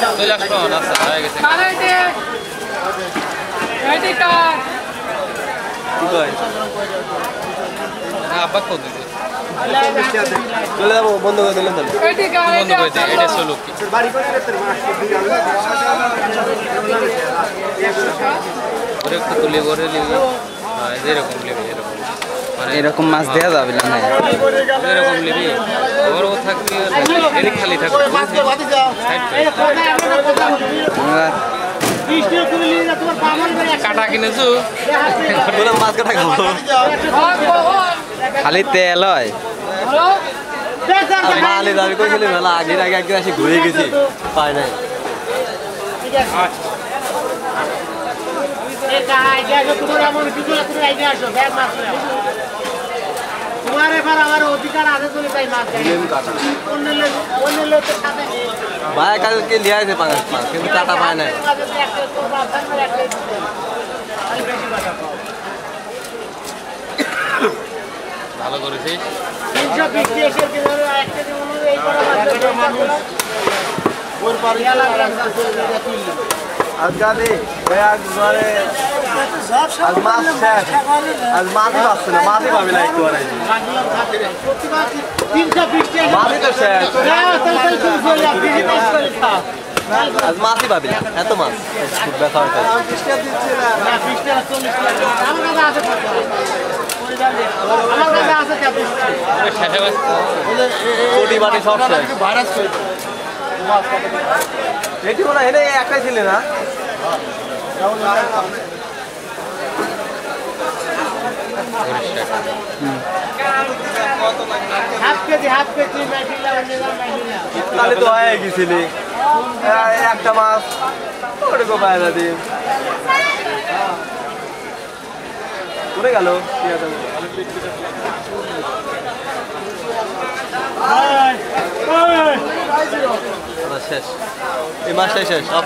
চলে আসলো না হয়ে গেছে আব্বা কত দিতে চলে যাবো বন্ধ করে দিলেন বন্ধ করে দেয় এটা চলো কি ওরে একটু তুলে করে নিবি এরকম নেবে এরকম মানে এরকম মাছ দেওয়া যাবে না এরকম নেবি ওরও থাকবে এদিক খালি থাকবে কাটা কিনেছো মাছ কাটা খাবো খালি তেল হয় মালে দাবি করেছিল মেলা আগের আগে একদিন আসি ঘুরে গেছি পাই নাই তোমার এবার আমার অধিকার আছে তুমি তাই মাছ ভাই কালকে লিয়ে আছে পাঁচ মাছ কিন্তু কাটা পায় না ভালো করেছিস 350 এসে একটা যেমন এই করা আজকালি আজ মানে আজ মাছ শেষ আজ মাছই পাচ্ছে না মাছই পাবি না একটু মাছই তো শেষ আজ মাছই পাবি না এত মাছ খুব ব্যথা হয়েছে কোটি বাটি সব শেষ এটি মনে হয় একটাই ছিল না তাহলে তো হয়ে গেছিলি একটা মাছ ওটুকু পায়না দিন করে গেল শেষ এই মাছটাই শেষ অফ